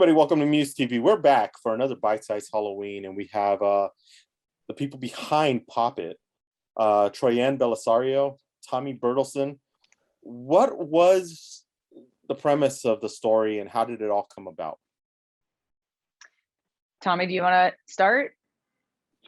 everybody, welcome to MUSE TV. We're back for another bite-sized Halloween, and we have the people behind POPPET, Troian Bellisario, Tommy Bertelsen. What was the premise of the story, and how did it all come about? Tommy, do you want to start?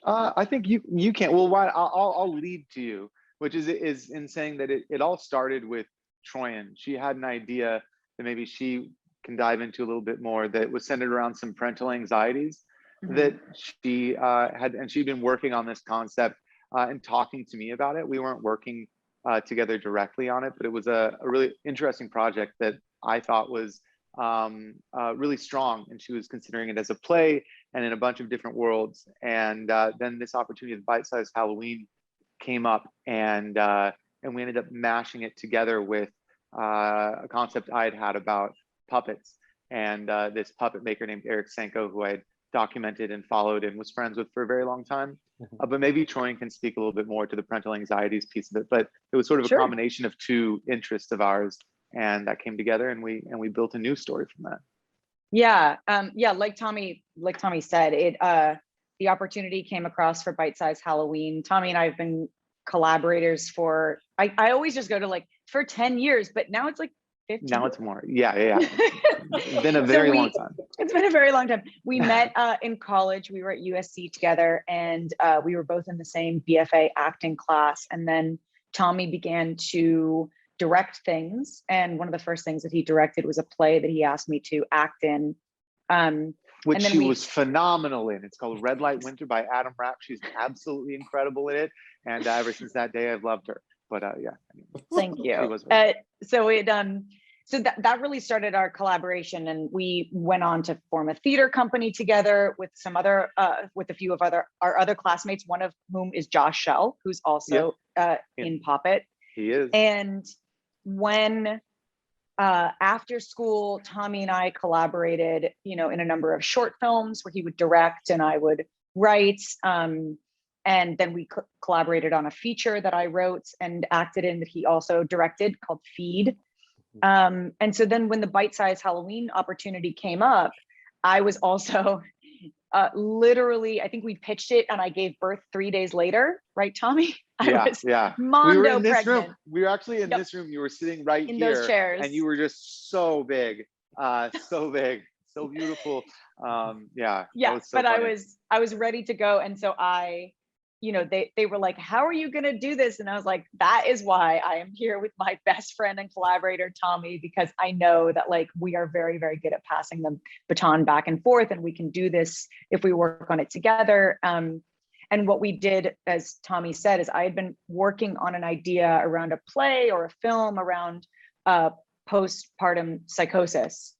I think you can. Well, why? I'll lead to you, which is in saying that it all started with Troian. She had an idea that maybe she can dive into a little bit more, that was centered around some parental anxieties that she had, and she'd been working on this concept and talking to me about it. We weren't working together directly on it, but it was a really interesting project that I thought was really strong, and she was considering it as a play and in a bunch of different worlds. And then this opportunity of bite-sized Halloween came up, and we ended up mashing it together with a concept I had about puppets, and this puppet maker named Eric Sanko, who I had documented and followed and was friends with for a very long time. But maybe Troian can speak a little bit more to the parental anxieties piece of it. But it was sort of a combination of two interests of ours, and that came together, and we built a new story from that. Yeah, like Tommy said, the opportunity came across for Bite-Sized Halloween. Tommy and I have been collaborators for, I always just go to like for 10 years, but now it's like 15. Now it's more. Yeah. It's been a very long time. It's been a very long time. We met in college. We were at USC together, and we were both in the same BFA acting class. And then Tommy began to direct things. And one of the first things that he directed was a play that he asked me to act in. Which she was phenomenal in. It's called Red Light Winter by Adam Rapp. She's absolutely incredible in it. And ever since that day, I've loved her. But yeah. Thank you. So that really started our collaboration, and we went on to form a theater company together with some other, with a few of our other classmates, one of whom is Josh Shell, who's also in POPPET. He is. And when after school, Tommy and I collaborated, in a number of short films where he would direct and I would write. And then we collaborated on a feature that I wrote and acted in that he also directed, called Feed. And so then when the Bite-Sized Halloween opportunity came up, I was also literally, I think we pitched it and I gave birth 3 days later, right, Tommy? Yeah. Mondo we were in this pregnant. room. We were actually in this room. You were sitting right in here, those chairs, and you were just so big, so big, so beautiful. Yeah. So but funny. I was ready to go, and so they were like, how are you going to do this? And I was like, that is why I am here with my best friend and collaborator, Tommy, because I know that like we are very, very good at passing the baton back and forth, and we can do this if we work on it together. And what we did, as Tommy said, is I had been working on an idea around a play or a film around postpartum psychosis.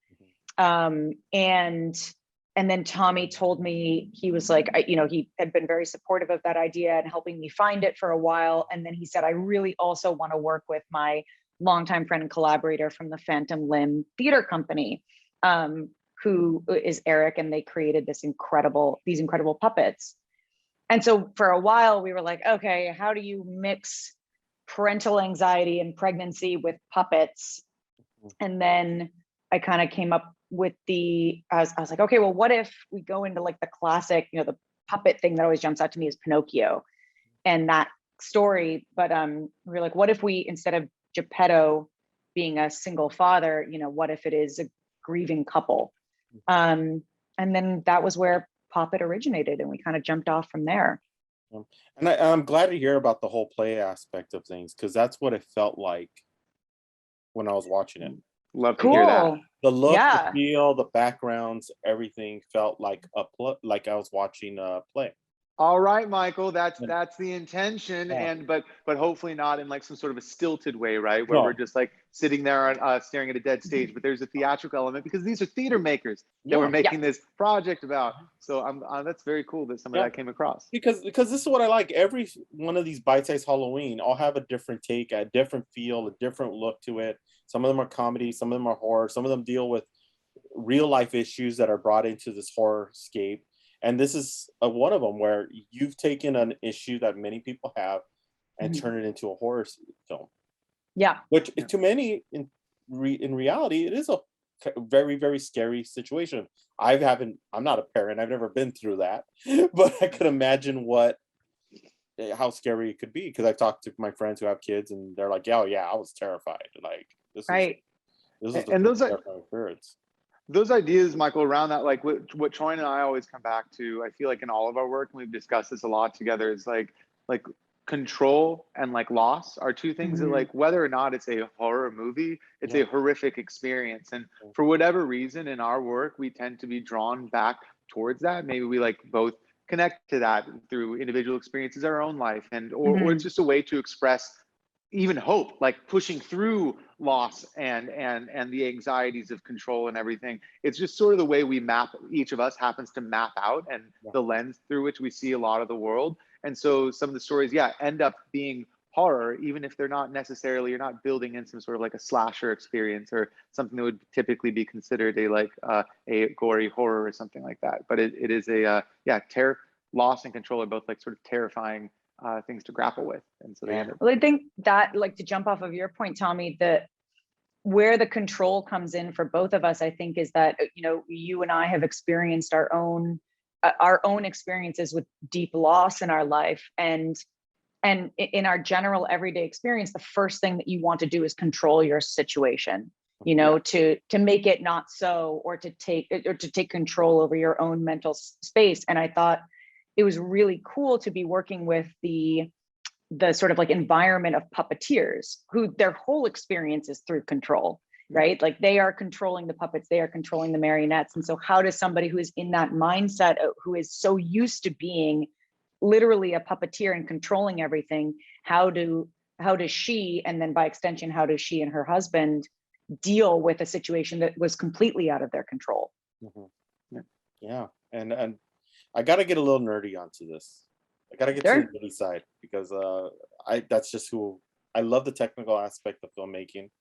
And then Tommy told me, he was like, he had been very supportive of that idea and helping me find it for a while. And then he said, I really also want to work with my longtime friend and collaborator from the Phantom Limb Theater Company, who is Eric, and they created these incredible puppets. And so for a while we were like, okay, how do you mix parental anxiety and pregnancy with puppets? And then I kind of came up with I was like, okay, well, what if we go into like the classic, the puppet thing that always jumps out to me is Pinocchio and that story. But we were like, what if we, instead of Geppetto being a single father, what if it is a grieving couple? And then that was where POPPET originated, and we kind of jumped off from there. And I'm glad to hear about the whole play aspect of things, because that's what it felt like when I was watching it. Love to hear that. The look, the feel, the backgrounds, everything felt like like I was watching a play. All right, Michael, that's the intention, but hopefully not in like some sort of a stilted way, right? Where we're just like sitting there staring at a dead stage. But there's a theatrical element, because these are theater makers that we're making this project about. So that's very cool that some of that came across. Because this is what I like. Every one of these bite-sized Halloween all have a different take, a different feel, a different look to it. Some of them are comedy, some of them are horror, some of them deal with real life issues that are brought into this horror scape. And this is one of them, where you've taken an issue that many people have and turned it into a horror film. Yeah. Which to many, in reality, it is a very, very scary situation. I'm not a parent, I've never been through that, but I could imagine how scary it could be, because I talked to my friends who have kids and they're like, yeah, oh yeah, I was terrified. Like Right. this is the And most terrifying experience. those ideas, Michael, around that, like what Troy and I always come back to, I feel like in all of our work, and we've discussed this a lot together, is like control and like loss are two things that, like, whether or not it's a horror movie, it's a horrific experience. And for whatever reason in our work, we tend to be drawn back towards that. Maybe we like both connect to that through individual experiences, our own life, and or it's just a way to express even hope, like pushing through loss and the anxieties of control and everything. It's just sort of the way we map, each of us happens to map out, and the lens through which we see a lot of the world. And so some of the stories, end up being horror, even if they're not necessarily, you're not building in some sort of like a slasher experience or something that would typically be considered a gory horror or something like that. But it is terror, loss and control are both like sort of terrifying things to grapple with. And so they end up. Well, I think that, like, to jump off of your point, Tommy, that where the control comes in for both of us, I think, is that, you know, you and I have experienced our own experiences with deep loss in our life, and in our general everyday experience, the first thing that you want to do is control your situation, you know, to make it not so, or to take control over your own mental space. And I thought it was really cool to be working with the sort of like environment of puppeteers, who their whole experience is through control, right? Like they are controlling the puppets, they are controlling the marionettes. And so how does somebody who is in that mindset, who is so used to being literally a puppeteer and controlling everything, how does she, and then by extension, how does she and her husband deal with a situation that was completely out of their control? Yeah. And I got to get a little nerdy onto this. I got to get to the nerdy side, because that's just who I love, the technical aspect of filmmaking,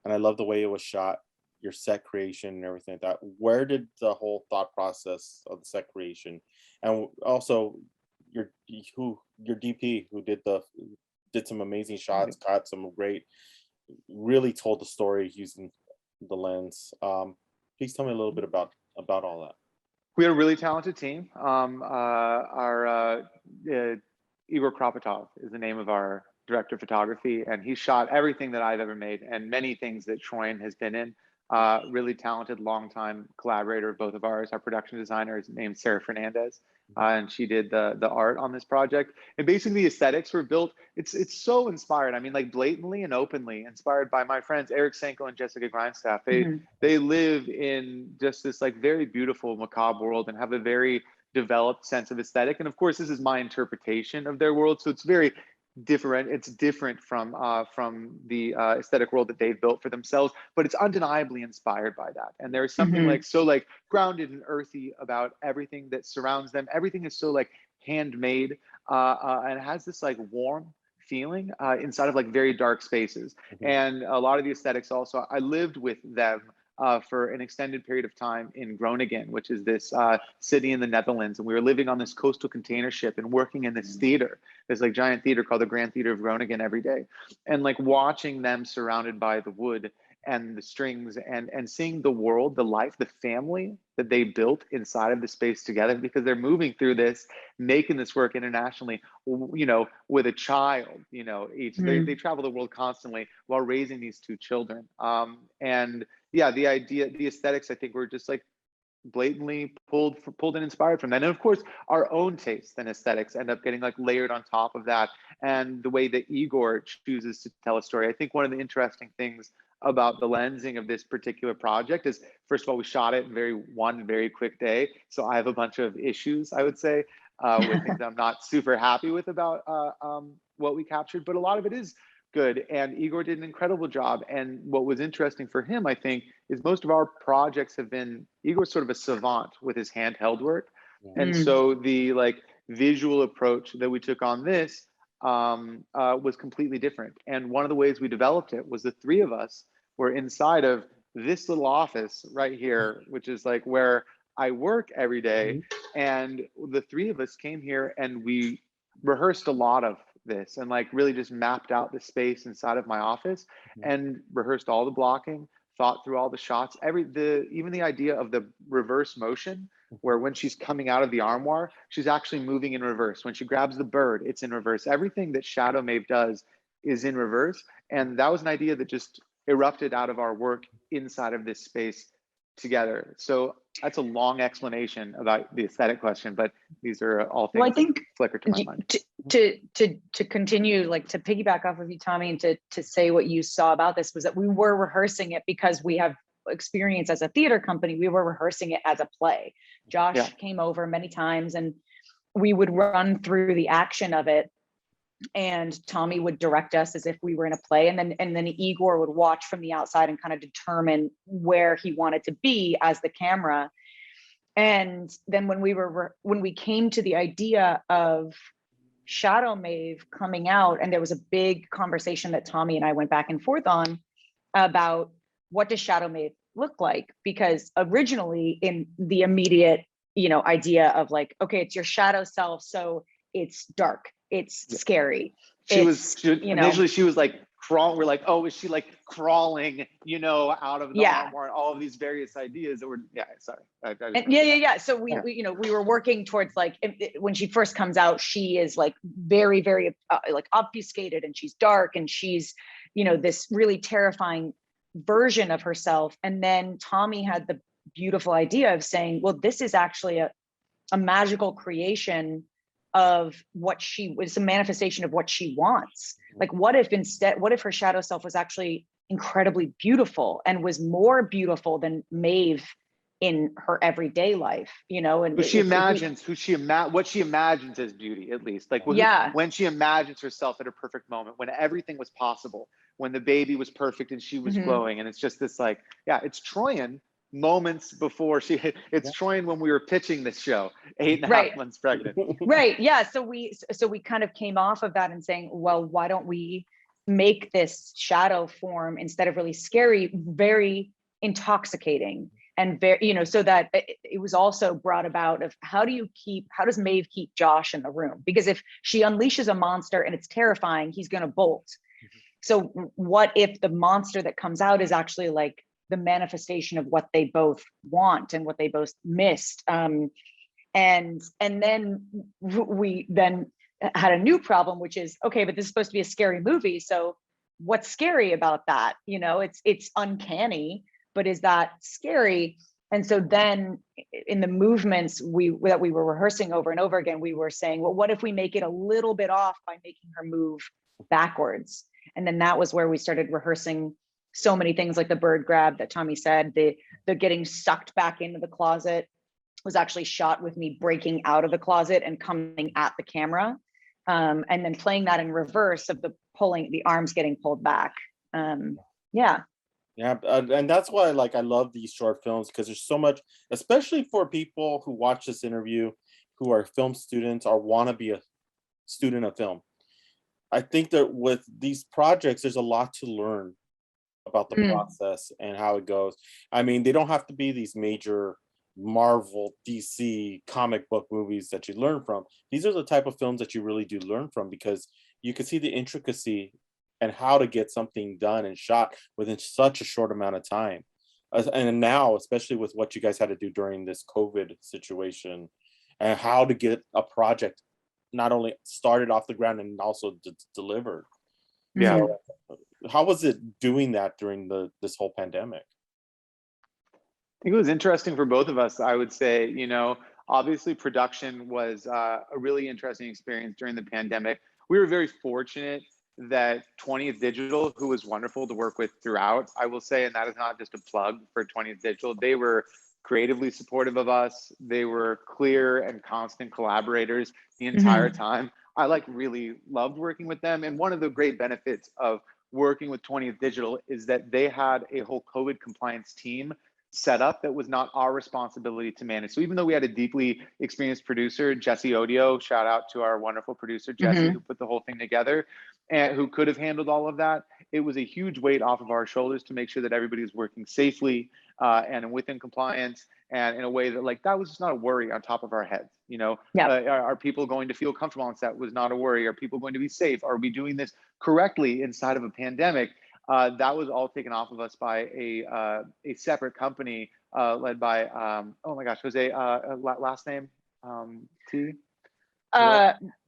and I love the way it was shot, your set creation and everything like that. Where did the whole thought process of the set creation, and also your DP who did some amazing shots, got some great, really told the story using the lens. Please tell me a little bit about all that. We had a really talented team. Igor Kropotov is the name of our director of photography, and he shot everything that I've ever made and many things that Troian has been in. Really talented, longtime collaborator of both of ours. Our production designer is named Sarah Fernandez, and she did the art on this project. And basically the aesthetics were built, it's so inspired. I mean, like blatantly and openly inspired by my friends, Eric Senko and Jessica Grindstaff. They live in just this like very beautiful macabre world and have a very developed sense of aesthetic. And of course, this is my interpretation of their world. So it's very different. It's different from the aesthetic world that they've built for themselves, but it's undeniably inspired by that. And there's something like so like grounded and earthy about everything that surrounds them. Everything is so like handmade and has this like warm feeling inside of like very dark spaces. And a lot of the aesthetics also, I lived with them for an extended period of time in Groningen, which is this city in the Netherlands. And we were living on this coastal container ship and working in this theater, this like giant theater called the Grand Theater of Groningen every day. And like watching them surrounded by the wood and the strings and seeing the world, the life, the family that they built inside of the space together, because they're moving through this, making this work internationally, you know, with a child, you know, each. They travel the world constantly while raising these two children. And yeah, the idea, the aesthetics, I think were just like blatantly pulled and inspired from that. And of course, our own tastes and aesthetics end up getting like layered on top of that. And the way that Igor chooses to tell a story. I think one of the interesting things about the lensing of this particular project is, first of all, we shot it in one very quick day. So I have a bunch of issues, I would say, with things I'm not super happy with about what we captured, but a lot of it is good. And Igor did an incredible job. And what was interesting for him, I think, is most of our projects have been, Igor's sort of a savant with his handheld work. And so the like visual approach that we took on this was completely different. And one of the ways we developed it was the three of us were inside of this little office right here, which is like where I work every day. And the three of us came here and we rehearsed a lot of this and like really just mapped out the space inside of my office and rehearsed all the blocking, thought through all the shots. Even the idea of the reverse motion, where when she's coming out of the armoire, she's actually moving in reverse. When she grabs the bird, it's in reverse. Everything that Shadow Maeve does is in reverse. And that was an idea that just erupted out of our work inside of this space together. So that's a long explanation about the aesthetic question, but these are all things Well, I think that flicker to my mind. To continue, like to piggyback off of you, Tommy, and to say what you saw about this was that we were rehearsing it because we have experience as a theater company. We were rehearsing it as a play. Josh came over many times and we would run through the action of it, and Tommy would direct us as if we were in a play, and then Igor would watch from the outside and kind of determine where he wanted to be as the camera. And then when we came to the idea of Shadow Maeve coming out, and there was a big conversation that Tommy and I went back and forth on about what does Shadow Maeve look like? Because originally in the immediate, idea of like, okay, it's your shadow self, so it's dark, it's scary. Initially she was like crawling. We're like, oh, is she like crawling, out of the armoire? All of these various ideas that were, sorry. So we were working towards like, when she first comes out, she is like very, very like obfuscated, and she's dark, and she's, this really terrifying version of herself. And then Tommy had the beautiful idea of saying, well, this is actually a magical creation of what she was, a manifestation of what she wants. Like, what if her shadow self was actually incredibly beautiful and was more beautiful than Maeve in her everyday life, and what she imagines as beauty, at least, like when she imagines herself at a perfect moment, when everything was possible, when the baby was perfect and she was glowing. And it's just this like, it's Troian moments before it's Troian when we were pitching this show, 8.5 months pregnant. Right. Yeah. So we kind of came off of that and saying, well, why don't we make this shadow form, instead of really scary, very intoxicating, and very, so that it was also brought about of how does Maeve keep Josh in the room? Because if she unleashes a monster and it's terrifying, he's going to bolt. So what if the monster that comes out is actually like the manifestation of what they both want and what they both missed? And then we then had a new problem, which is, okay, but this is supposed to be a scary movie. So what's scary about that? It's uncanny, but is that scary? And so then in the movements that we were rehearsing over and over again, we were saying, well, what if we make it a little bit off by making her move backwards? And then that was where we started rehearsing so many things, like the bird grab that Tommy said, the getting sucked back into the closet was actually shot with me breaking out of the closet and coming at the camera. And then playing that in reverse of the arms getting pulled back. And that's why I love these short films, because there's so much, especially for people who watch this interview who are film students or want to be a student of film. I think that with these projects, there's a lot to learn about the process and how it goes. I mean, they don't have to be these major Marvel, DC comic book movies that you learn from. These are the type of films that you really do learn from, because you can see the intricacy and how to get something done and shot within such a short amount of time. And now, especially with what you guys had to do during this COVID situation, and how to get a project not only started off the ground and also delivered. Yeah. So, how was it doing that during this whole pandemic? I think it was interesting for both of us. I would say, obviously production was a really interesting experience during the pandemic. We were very fortunate that 20th Digital, who was wonderful to work with throughout, I will say, and that is not just a plug for 20th Digital, they were creatively supportive of us. They were clear and constant collaborators the entire time. I really loved working with them. And one of the great benefits of working with 20th Digital is that they had a whole COVID compliance team set up that was not our responsibility to manage. So even though we had a deeply experienced producer, Jesse Odio, shout out to our wonderful producer, Jesse, who put the whole thing together and who could have handled all of that, it was a huge weight off of our shoulders to make sure that everybody was working safely and within compliance, and in a way that that was just not a worry on top of our heads. Are people going to feel comfortable on set? Was not a worry. Are people going to be safe? Are we doing this correctly inside of a pandemic? that was all taken off of us by a separate company led by oh my gosh, Jose, last name T.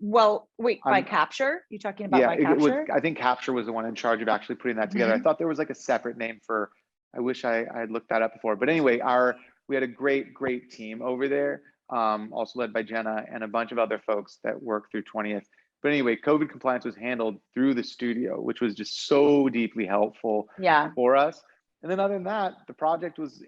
Well, wait, by Capture? You talking about by Capture? I think Capture was the one in charge of actually putting that together. I thought there was like a separate name for, I wish I had looked that up before. But anyway, we had a great team over there, also led by Jenna and a bunch of other folks that work through 20th. But anyway, COVID compliance was handled through the studio, which was just so deeply helpful for us. And then other than that, the project was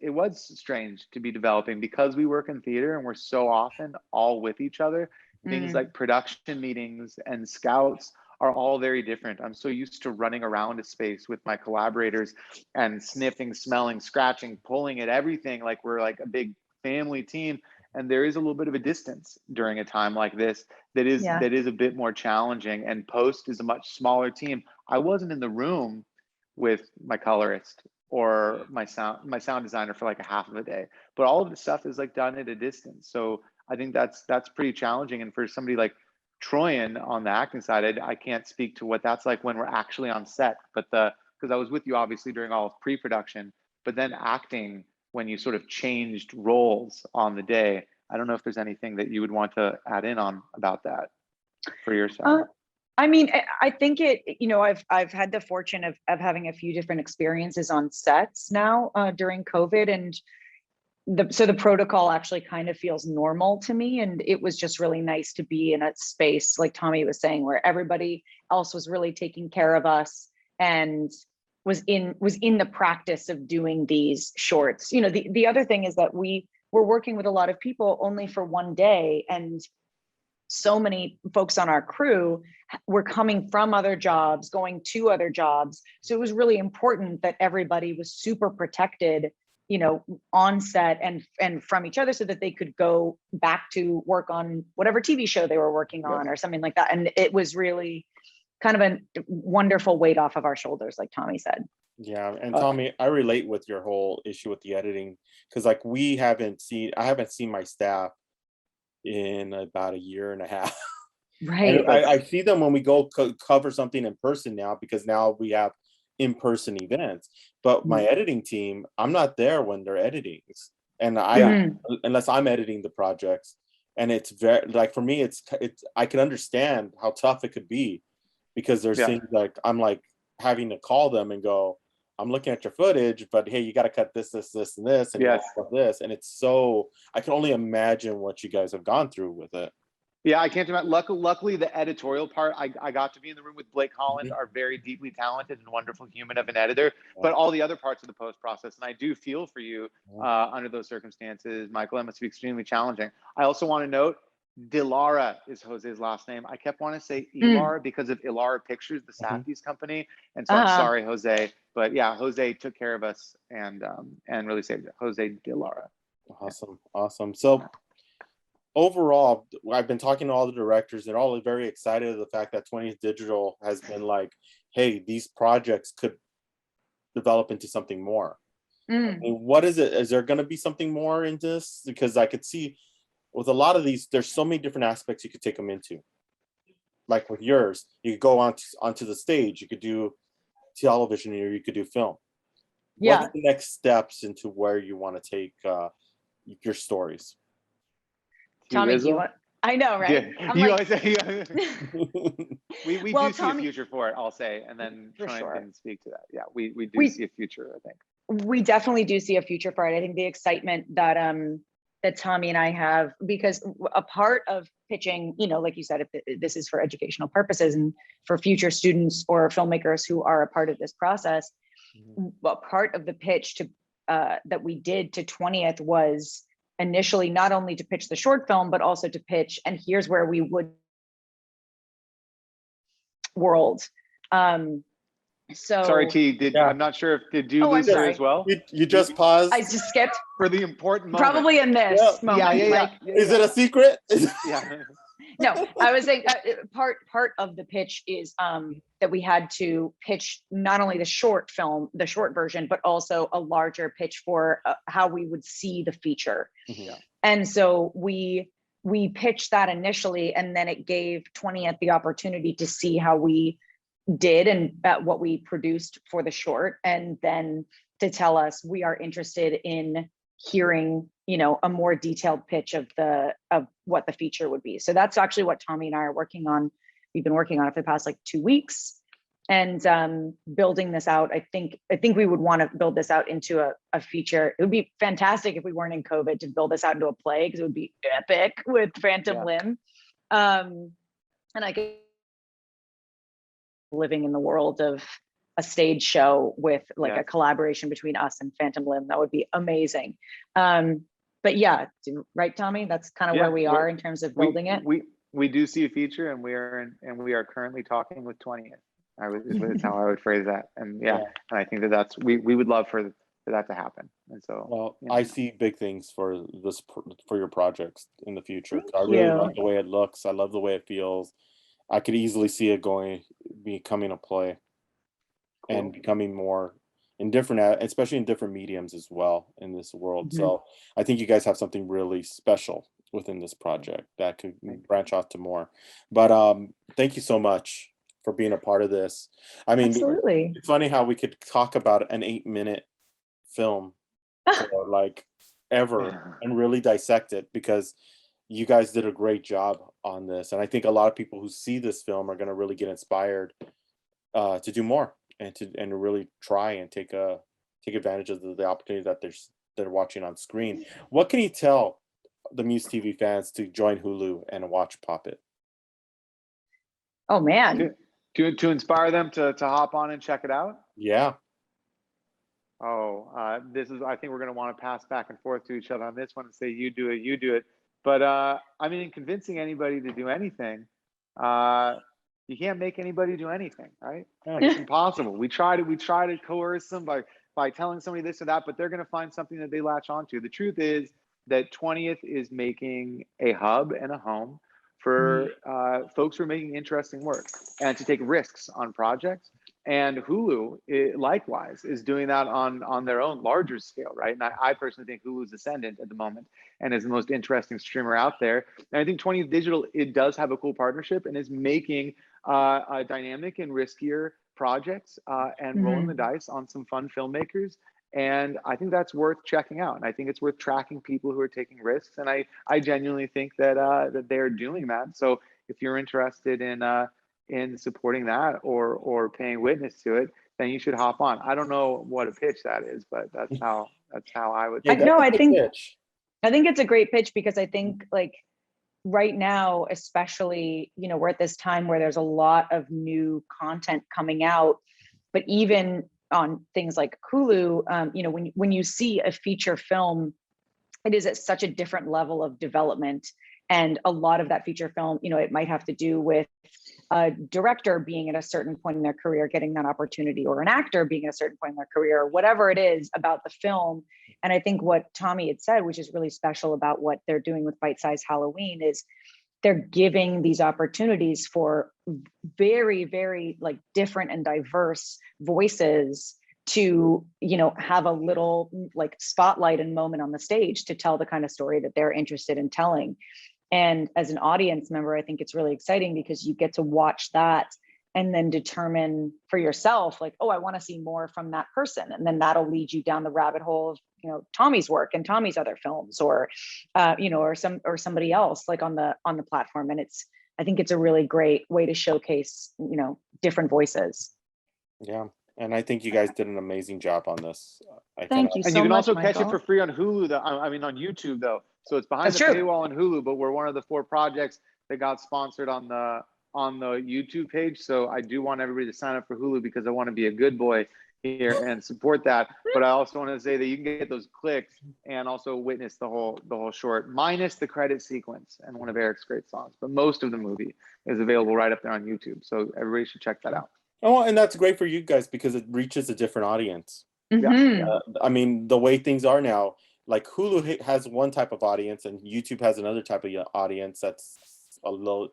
strange to be developing because we work in theater and we're so often all with each other. Things like production meetings and scouts are all very different. I'm so used to running around a space with my collaborators and sniffing, smelling, scratching, pulling at everything like we're like a big family team. And there is a little bit of a distance during a time like this that is a bit more challenging. And post is a much smaller team. I wasn't in the room with my colorist or my sound designer for like a half of a day, but all of the stuff is like done at a distance. So I think that's pretty challenging. And for somebody like Troian on the acting side, I can't speak to what that's like when we're actually on set, but because I was with you obviously during all of pre-production, but then acting when you sort of changed roles on the day. I don't know if there's anything that you would want to add in on about that for yourself. I mean, I think I've had the fortune of having a few different experiences on sets now during COVID, and so the protocol actually kind of feels normal to me. And it was just really nice to be in a space, like Tommy was saying, where everybody else was really taking care of us and was in the practice of doing these shorts. The other thing is that we were working with a lot of people only for one day, and so many folks on our crew were coming from other jobs, going to other jobs. So it was really important that everybody was super protected, on set and from each other, so that they could go back to work on whatever TV show they were working on or something like that. And it was really kind of a wonderful weight off of our shoulders, like Tommy said. Yeah, and Tommy, I relate with your whole issue with the editing, because like I haven't seen my staff in about a year and a half. Right. I see them when we go cover something in person now, because now we have in-person events. But my editing team, I'm not there when they're editing, and unless I'm editing the projects. And it's very, like, for me, it's I can understand how tough it could be, because there's things like I'm like having to call them and go, I'm looking at your footage, but hey, you got to cut this, and this, and this. And it's so, I can only imagine what you guys have gone through with it. Yeah, I can't imagine. Luckily, the editorial part, I got to be in the room with Blake Holland, our very deeply talented and wonderful human of an editor, but all the other parts of the post process. And I do feel for you under those circumstances, Michael. That must be extremely challenging. I also want to note, Dilara is Jose's last name. I kept wanting to say Ilar because of Ilara Pictures, the Safdie's company. And so I'm sorry, Jose. But yeah, Jose took care of us and really saved it. Jose Dilara. Awesome. So overall, I've been talking to all the directors. They're all very excited of the fact that 20th Digital has been like, hey, these projects could develop into something more. I mean, what is it? Is there going to be something more in this? Because I could see with a lot of these, there's so many different aspects you could take them into. Like with yours, you could go onto the stage, you could do television, or you could do film. What are the next steps into where you want to take your stories? Tommy, do you want? I know, right? Yeah. You always say, we do see a future for it, I'll say, and then Troian can speak to that. Yeah, we do see a future, I think. We definitely do see a future for it. I think the excitement that that Tommy and I have, because a part of pitching, like you said, if this is for educational purposes and for future students or filmmakers who are a part of this process, a part of the pitch to that we did to 20th was initially not only to pitch the short film, but also to pitch, and here's where we would world. So sorry, T. I'm not sure if did you lose her as well? You just paused. I just skipped for the important moment. Probably in this moment. Is it a secret? No, I was saying part of the pitch is that we had to pitch not only the short film, the short version, but also a larger pitch for how we would see the feature. And so we pitched that initially, and then it gave 20th the opportunity to see how we did and what we produced for the short, and then to tell us we are interested in hearing, you know, a more detailed pitch of what the feature would be. So that's actually what Tommy and I are working on. We've been working on it for the past like 2 weeks, and building this out. I think we would want to build this out into a feature. It would be fantastic if we weren't in COVID to build this out into a play, because it would be epic with Phantom Limb. And I could living in the world of a stage show with like a collaboration between us and Phantom Limb. That would be amazing. But yeah, right, Tommy? That's kind of where we are in terms of building it. We do see a feature, and we are currently talking with 20th. Is how I would phrase that. And and I think that's we would love for that to happen. And so, well, I see big things for your projects in the future. I really like the way it looks. I love the way it feels. I could easily see it becoming a play and becoming more in different, especially in different mediums as well in this world. So I think you guys have something really special within this project that could branch out to more. But thank you so much for being a part of this. I mean, absolutely. It's funny how we could talk about an 8-minute film for like ever and really dissect it, because you guys did a great job on this. And I think a lot of people who see this film are going to really get inspired to do more and to really try and take advantage of the opportunity that they're watching on screen. What can you tell the MUSE TV fans to join Hulu and watch POPPET? Oh man. To inspire them to hop on and check it out? Yeah. I think we're going to want to pass back and forth to each other on this one and say, you do it. But I mean, convincing anybody to do anything, you can't make anybody do anything, right? Like, it's impossible. We try to coerce them by telling somebody this or that, but they're going to find something that they latch onto. The truth is that 20th is making a hub and a home for folks who are making interesting work and to take risks on projects. And Hulu, likewise, is doing that on their own larger scale, right? And I personally think Hulu's ascendant at the moment and is the most interesting streamer out there. And I think 20th Digital, it does have a cool partnership and is making a dynamic and riskier projects and rolling the dice on some fun filmmakers. And I think that's worth checking out. And I think it's worth tracking people who are taking risks. And I genuinely think that they're doing that. So if you're interested in supporting that or paying witness to it, then you should hop on. I don't know what a pitch that is, but that's how I would. I think it's a great pitch, because I think like right now, especially, you know, we're at this time where there's a lot of new content coming out, but even on things like Hulu, you know, when you see a feature film, it is at such a different level of development. And a lot of that feature film, you know, it might have to do with a director being at a certain point in their career, getting that opportunity, or an actor being at a certain point in their career, whatever it is about the film. And I think what Tommy had said, which is really special about what they're doing with Bite Size Halloween, is they're giving these opportunities for very, very like different and diverse voices to, you know, have a little like spotlight and moment on the stage to tell the kind of story that they're interested in telling. And as an audience member, I think it's really exciting because you get to watch that and then determine for yourself, like, oh, I want to see more from that person. And then that'll lead you down the rabbit hole of, you know, Tommy's work and Tommy's other films, or, you know, or somebody else like on the platform. And I think it's a really great way to showcase, you know, different voices. Yeah. And I think you guys did an amazing job on this. Thank you so much. And you can also catch Michael. it for free on Hulu, on YouTube though. So it's behind the paywall on Hulu, but we're one of the 4 projects that got sponsored on the YouTube page. So I do want everybody to sign up for Hulu because I want to be a good boy here and support that. But I also want to say that you can get those clicks and also witness the whole short, minus the credit sequence and one of Eric's great songs. But most of the movie is available right up there on YouTube. So everybody should check that out. Oh, and that's great for you guys because it reaches a different audience. I mean, the way things are now, like Hulu has one type of audience and YouTube has another type of audience that's a little,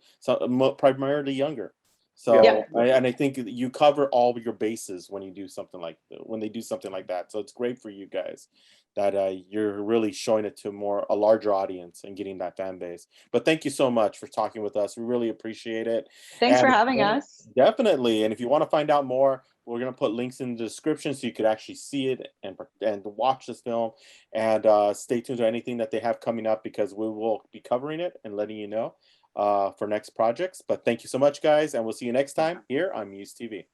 primarily younger. So Yeah. and I think you cover all of your bases when you do something like when they do something like that. So it's great for you guys that you're really showing it to a larger audience and getting that fan base. But thank you so much for talking with us. We really appreciate it. Thanks for And having us. definitely. And if you want to find out more, we're gonna put links in the description so you could actually see it and watch this film. And stay tuned to anything that they have coming up because we will be covering it and letting you know for next projects. But thank you so much, guys, and we'll see you next time here on MUSE TV.